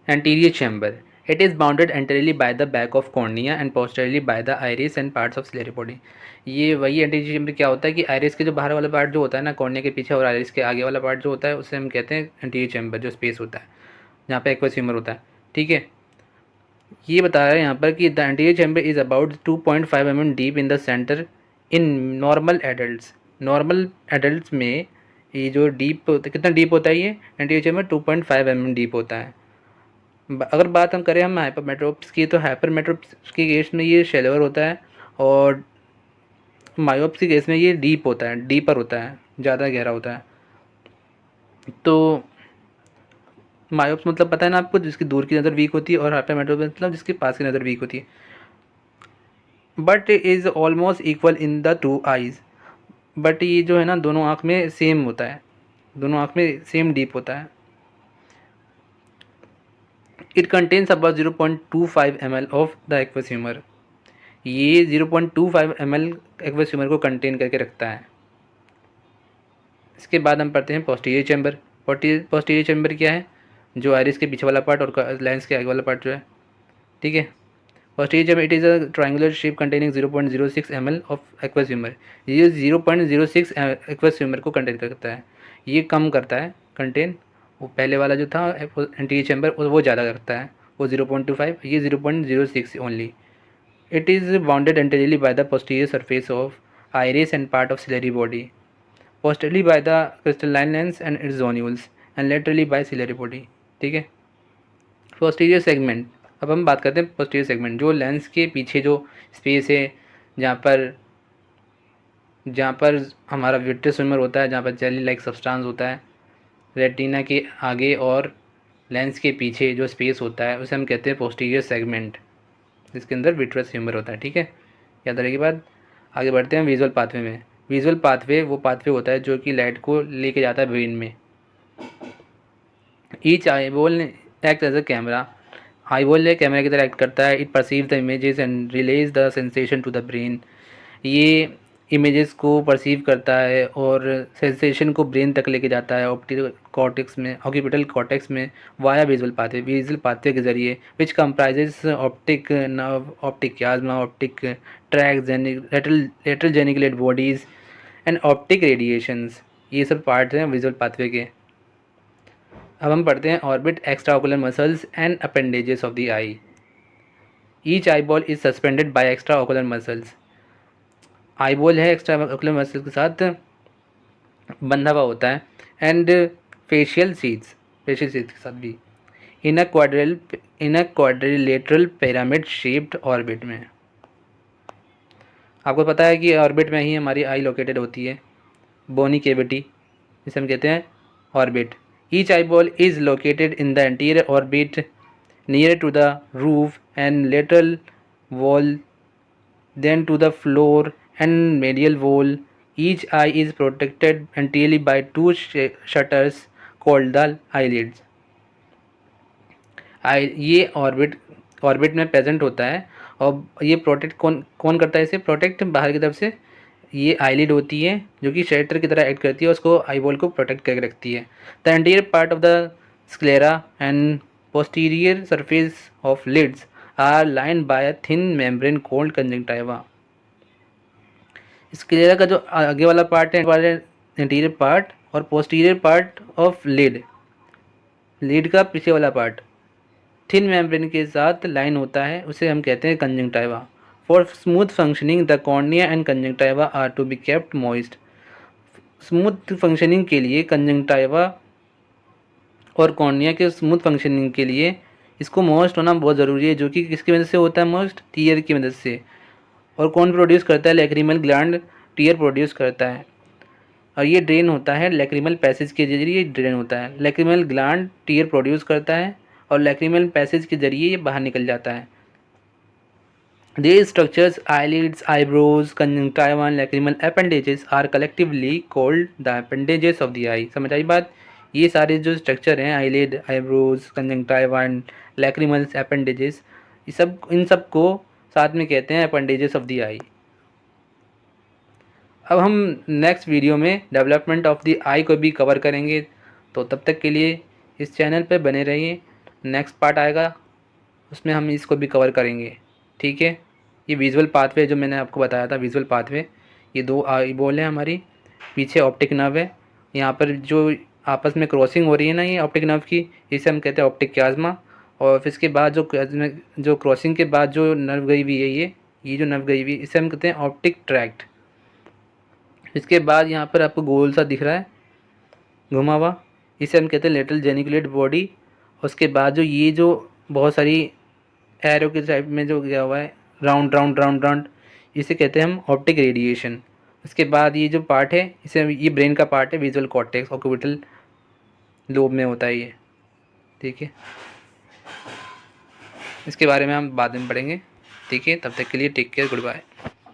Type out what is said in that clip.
Anterior chamber. It is bounded anteriorly by the back of cornea and posteriorly by the iris and parts of ciliary body. ये वही anterior chamber क्या होता है कि iris के जो बाहर वाला पार्ट जो होता है ना, कॉर्निया के पीछे और आइरिस के आगे वाला पार्ट जो होता है उसे हम कहते हैं एंटीरियर चेम्बर, जो स्पेस होता है जहाँ पे एक्वस ह्यूमर होता है। ठीक है, ये बता रहा है यहाँ पर कि the anterior chamber is about 2.5 mm deep in the centre in normal adults. Normal adults में ये जो डीप कितना डीप होता है, ये एंटीरियर चेम्बर 2.5 mm डीप होता है। अगर बात हम करें हम हाइपरमेट्रोप्स की, तो हाइपरमेट्रोप्स के केस में ये शेलोवर होता है और मायोप्स के केस में ये डीप होता है, डीपर होता है, ज़्यादा गहरा होता है। तो मायोप्स मतलब पता है ना आपको, जिसकी दूर की नज़र वीक होती है, और हाइपरमेट्रोप मतलब जिसके पास की नज़र वीक होती है। But is almost equal in the two eyes. But ये जो है ना दोनों आँख में सेम होता है, दोनों आँख में सेम डीप होता है। It contains about 0.25 ml of the aqueous humour. ये 0.25 ml एक्वस ह्यूमर को कंटेन करके रखता है। इसके बाद हम पढ़ते हैं पोस्टीरियर चैम्बर। पोस्टीरियर चैम्बर क्या है, जो आइरिस के पीछे वाला पार्ट और लेंस के आगे वाला पार्ट जो है। ठीक है, posterior chamber it is a triangular shape containing 0.06 ml of aqueous humour. ये 0.06 एक्वस ह्यूमर को कंटेन करता है, ये कम करता है कंटेन। वो पहले वाला जो था एंटीरियर चैम्बर वो ज़्यादा करता है, वो 0.25, ये 0.06 only. It is bounded anteriorly by the posterior surface of iris and part of ciliary body, posteriorly by the crystalline lens and its zonules, and laterally by ciliary body. ठीक है, posterior segment. अब हम बात करते हैं posterior segment, जो lens के पीछे जो स्पेस है, जहाँ पर हमारा विट्रियस ह्यूमर होता है, जहाँ पर जेली लाइक सब्सटेंस होता है, रेटिना के आगे और लेंस के पीछे जो स्पेस होता है उसे हम कहते हैं पोस्टीरियर सेगमेंट, जिसके अंदर विट्रियस ह्यूमर होता है। ठीक है, याद रखिए बात। आगे बढ़ते हैं विजुअल पाथवे में। विजुअल पाथवे वो पाथवे होता है जो कि लाइट को लेके जाता है ब्रेन में। Each eyeball act as a camera. Eyeball camera की तरह एक्ट करता है। It perceive the images and relays the sensation to the brain. ये इमेजेस को परसीव करता है और सेंसेशन को ब्रेन तक लेके जाता है, ऑक्यूपिटल कॉर्टेक्स में वाया विजुअल पाथवे के जरिए, which comprises optic nerve, optic chiasma, optic tracts, lateral geniculate bodies and optic radiations. ये सब पार्ट्स हैं विजुअल पाथवे के। अब हम पढ़ते हैं orbit, extraocular muscles and appendages of the eye. Each eyeball is suspended by extraocular muscles. Eyeball है extraocular muscles के साथ बंधा हुआ होता है, एंड फेशियल सीड्स के साथ भी, in a quadrilateral pyramid shaped orbit में। आपको पता है कि ऑर्बिट में ही हमारी आई लोकेटेड होती है, बोनी केविटी, जिसे हम कहते हैं orbit. Each eyeball is located in the anterior orbit near to the roof and lateral wall, then to the floor and medial wall. Each eye is protected anteriorly by two shutters called the eyelids. ये orbit में present होता है, और ये protect कौन कौन करता है, इसे प्रोटेक्ट बाहर की तरफ से ये आईलिड होती है जो कि शेल्टर की तरह एक्ट करती है, उसको आई बॉल को प्रोटेक्ट करके रखती है। The anterior part of the sclera and posterior surface of lids are lined by a thin membrane called conjunctiva. Sclera का जो आगे वाला पार्ट है एंटीरियर पार्ट, और पोस्टीरियर पार्ट ऑफ लीड का पीछे वाला पार्ट थिन मेम्ब्रेन के साथ लाइन होता है, उसे हम कहते हैं conjunctiva. For smooth functioning the cornea and conjunctiva are to be kept moist. Smooth functioning के लिए कंजंक्टिवा और कॉर्निया के स्मूथ फंक्शनिंग के लिए इसको मॉइस्ट होना बहुत ज़रूरी है, जो कि किसकी मदद से होता है, मॉइस्ट टीयर की मदद से। और कौन प्रोड्यूस करता है, लैक्रिमल ग्लैंड टीयर प्रोड्यूस करता है, और ये ड्रेन होता है लैक्रिमल पैसेज के जरिए, ड्रेन होता है। लैक्रिमल ग्लैंड टीयर प्रोड्यूस करता है और लैक्रिमल पैसेज के जरिए ये बाहर निकल जाता है। These structures, eyelids, eyebrows, conjunctiva and lacrimal appendages are collectively called the appendages of the eye. समझ आई बात। ये सारे जो स्ट्रक्चर हैं, eyelid, eyebrows, conjunctiva and lacrimal appendages, इन सब को साथ में कहते हैं अपेंडेजेस ऑफ द आई। अब हम नेक्स्ट वीडियो में डेवलपमेंट ऑफ द आई को भी कवर करेंगे, तो तब तक के लिए इस चैनल पर बने रहिए। नेक्स्ट पार्ट आएगा, उसमें हम इसको भी कवर करेंगे। ठीक है, ये विजुअल पाथवे जो मैंने आपको बताया था, विजुअल पाथवे, ये दो आई बॉल है हमारी, पीछे ऑप्टिक नर्व है, यहाँ पर जो आपस में क्रॉसिंग हो रही है ना ये ऑप्टिक नर्व की, इसे हम कहते हैं ऑप्टिक क्याज्मा। और फिर इसके बाद जो क्रॉसिंग के बाद जो नर्व गई हुई है, ये जो नर्व गई हुई है, इसे हम कहते हैं ऑप्टिक ट्रैक्ट। इसके बाद यहाँ पर आपको गोल सा दिख रहा है घुमा हुआ, इसे हम कहते हैं लेटरल जेनिकुलेट बॉडी। उसके बाद जो ये जो बहुत सारी एरो के टाइप में जो गया हुआ है राउंड राउंड राउंड राउंड, इसे कहते हैं हम ऑप्टिक रेडिएशन। उसके बाद ये जो पार्ट है, इसे ये ब्रेन का पार्ट है, विजुअल कॉर्टेक्स ऑक्यूबिटल लोब में होता है ये। ठीक है, इसके बारे में हम बाद में पढ़ेंगे। ठीक है, तब तक के लिए टेक केयर, गुड बाय।